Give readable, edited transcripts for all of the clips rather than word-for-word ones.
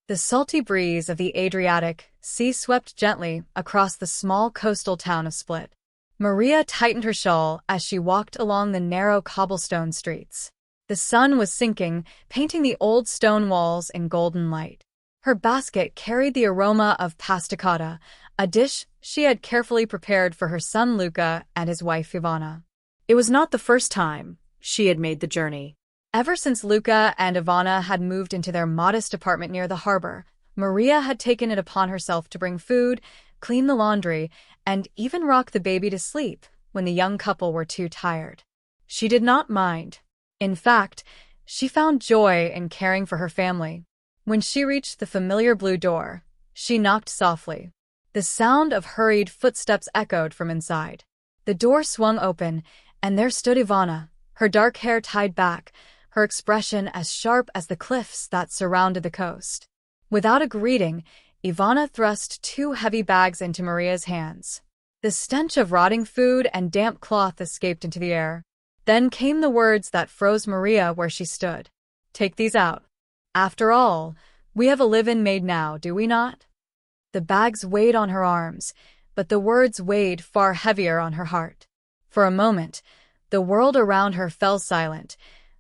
The salty breeze of the Adriatic Sea swept gently across the small coastal town of Split. Maria tightened her shawl as she walked along the narrow cobblestone streets. The sun was sinking, painting the old stone walls in golden light. Her basket carried the aroma of pastacata, a dish she had carefully prepared for her son Luca and his wife Ivana. It was not the first time she had made the journey. Ever since Luca and Ivana had moved into their modest apartment near the harbor, Maria had taken it upon herself to bring food, clean the laundry, and even rock the baby to sleep when the young couple were too tired. She did not mind. In fact, she found joy in caring for her family. When she reached the familiar blue door, she knocked softly. The sound of hurried footsteps echoed from inside. The door swung open, and there stood Ivana, her dark hair tied back, her expression as sharp as the cliffs that surrounded the coast. Without a greeting, Ivana thrust 2 heavy bags into Maria's hands. The stench of rotting food and damp cloth escaped into the air. Then came the words that froze Maria where she stood. "Take these out. After all, we have a live-in maid now, do we not?" The bags weighed on her arms, but the words weighed far heavier on her heart. For a moment, the world around her fell silent,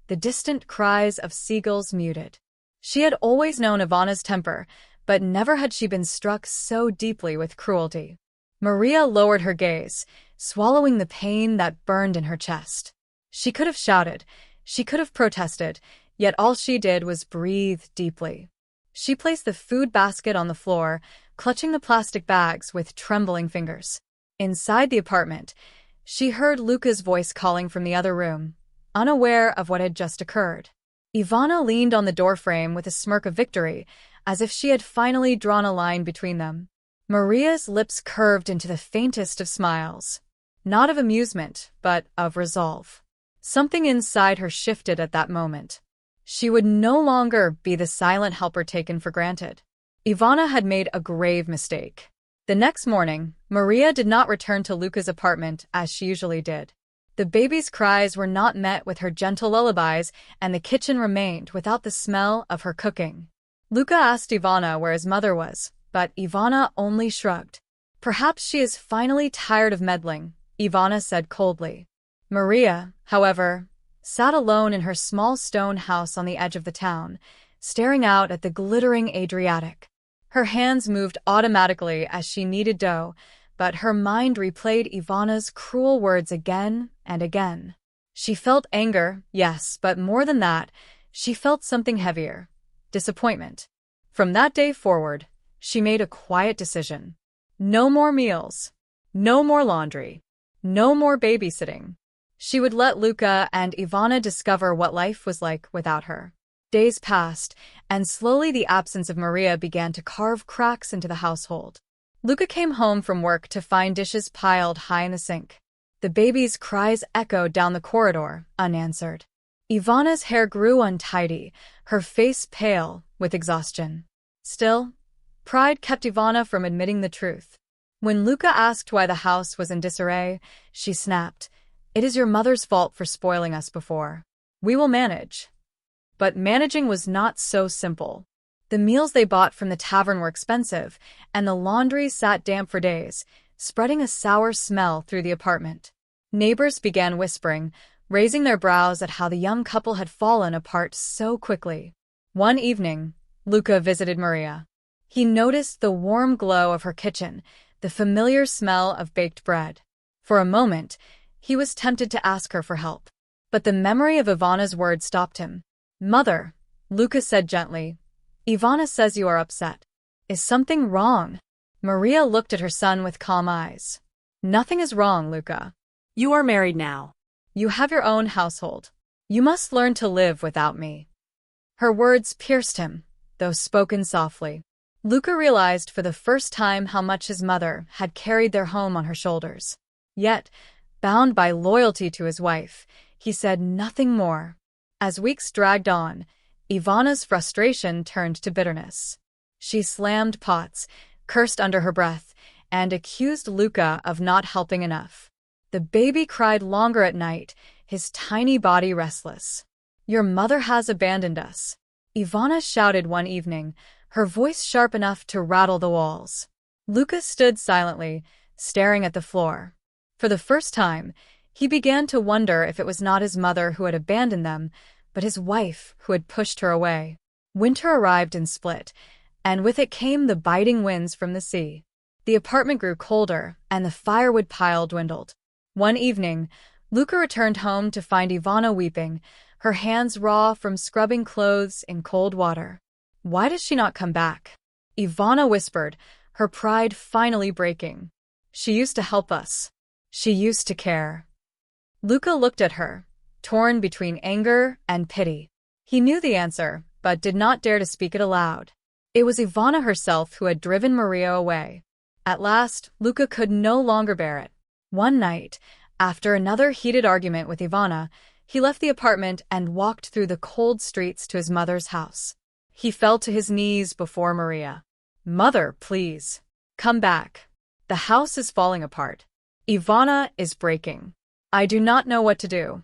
the distant cries of seagulls muted. She had always known Ivana's temper, but never had she been struck so deeply with cruelty. Maria lowered her gaze, swallowing the pain that burned in her chest. She could have shouted, she could have protested, yet all she did was breathe deeply. She placed the food basket on the floor, clutching the plastic bags with trembling fingers. Inside the apartment, she heard Luca's voice calling from the other room, unaware of what had just occurred. Ivana leaned on the doorframe with a smirk of victory, as if she had finally drawn a line between them. Maria's lips curved into the faintest of smiles. Not of amusement, but of resolve. Something inside her shifted at that moment. She would no longer be the silent helper taken for granted. Ivana had made a grave mistake. The next morning, Maria did not return to Luca's apartment as she usually did. The baby's cries were not met with her gentle lullabies, and the kitchen remained without the smell of her cooking. Luca asked Ivana where his mother was, but Ivana only shrugged. "Perhaps she is finally tired of meddling," Ivana said coldly. Maria, however, sat alone in her small stone house on the edge of the town, staring out at the glittering Adriatic. Her hands moved automatically as she kneaded dough, but her mind replayed Ivana's cruel words again and again. She felt anger, yes, but more than that, she felt something heavier: disappointment. From that day forward, she made a quiet decision. No more meals. No more laundry. No more babysitting. She would let Luca and Ivana discover what life was like without her. Days passed, and slowly the absence of Maria began to carve cracks into the household. Luca came home from work to find dishes piled high in the sink. The baby's cries echoed down the corridor, unanswered. Ivana's hair grew untidy, her face pale with exhaustion. Still, pride kept Ivana from admitting the truth. When Luca asked why the house was in disarray, she snapped, "It is your mother's fault for spoiling us before. We will manage." But managing was not so simple. The meals they bought from the tavern were expensive, and the laundry sat damp for days, spreading a sour smell through the apartment. Neighbors began whispering, raising their brows at how the young couple had fallen apart so quickly. One evening, Luca visited Maria. He noticed the warm glow of her kitchen, the familiar smell of baked bread. For a moment, he was tempted to ask her for help. But the memory of Ivana's words stopped him. "Mother," Luca said gently, "Ivana says you are upset. Is something wrong?" Maria looked at her son with calm eyes. "Nothing is wrong, Luca. You are married now. You have your own household. You must learn to live without me." Her words pierced him, though spoken softly. Luca realized for the first time how much his mother had carried their home on her shoulders. Yet, bound by loyalty to his wife, he said nothing more. As weeks dragged on, Ivana's frustration turned to bitterness. She slammed pots, cursed under her breath, and accused Luca of not helping enough. The baby cried longer at night, his tiny body restless. "Your mother has abandoned us," Ivana shouted one evening, her voice sharp enough to rattle the walls. Luca stood silently, staring at the floor. For the first time, he began to wonder if it was not his mother who had abandoned them, but his wife who had pushed her away. Winter arrived in Split, and with it came the biting winds from the sea. The apartment grew colder, and the firewood pile dwindled. One evening, Luca returned home to find Ivana weeping, her hands raw from scrubbing clothes in cold water. "Why does she not come back?" Ivana whispered, her pride finally breaking. "She used to help us. She used to care." Luca looked at her, torn between anger and pity. He knew the answer, but did not dare to speak it aloud. It was Ivana herself who had driven Maria away. At last, Luca could no longer bear it. One night, after another heated argument with Ivana, he left the apartment and walked through the cold streets to his mother's house. He fell to his knees before Maria. "Mother, please. Come back. The house is falling apart. Ivana is breaking. I do not know what to do."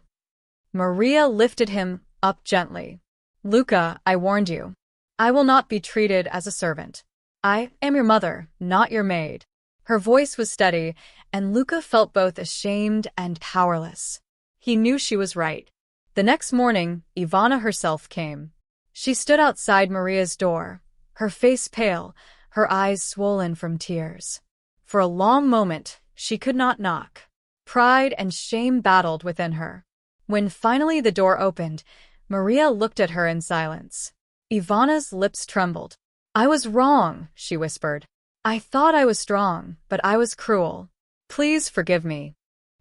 Maria lifted him up gently. "Luca, I warned you. I will not be treated as a servant. I am your mother, not your maid." Her voice was steady, and Luca felt both ashamed and powerless. He knew she was right. The next morning, Ivana herself came. She stood outside Maria's door, her face pale, her eyes swollen from tears. For a long moment, she could not knock. Pride and shame battled within her. When finally the door opened, Maria looked at her in silence. Ivana's lips trembled. "I was wrong," she whispered. "I thought I was strong, but I was cruel. Please forgive me."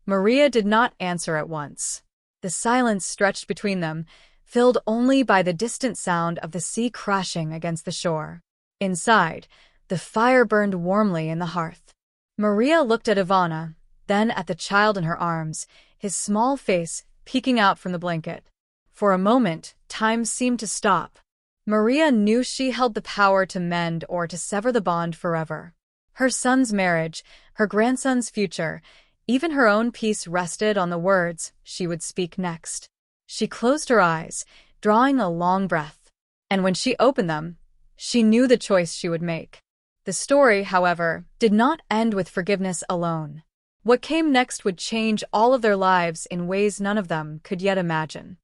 Maria did not answer at once. The silence stretched between them, filled only by the distant sound of the sea crashing against the shore. Inside, the fire burned warmly in the hearth. Maria looked at Ivana, then at the child in her arms, his small face peeking out from the blanket. For a moment, time seemed to stop. Maria knew she held the power to mend or to sever the bond forever. Her son's marriage, her grandson's future, even her own peace rested on the words she would speak next. She closed her eyes, drawing a long breath. And when she opened them, she knew the choice she would make. The story, however, did not end with forgiveness alone. What came next would change all of their lives in ways none of them could yet imagine.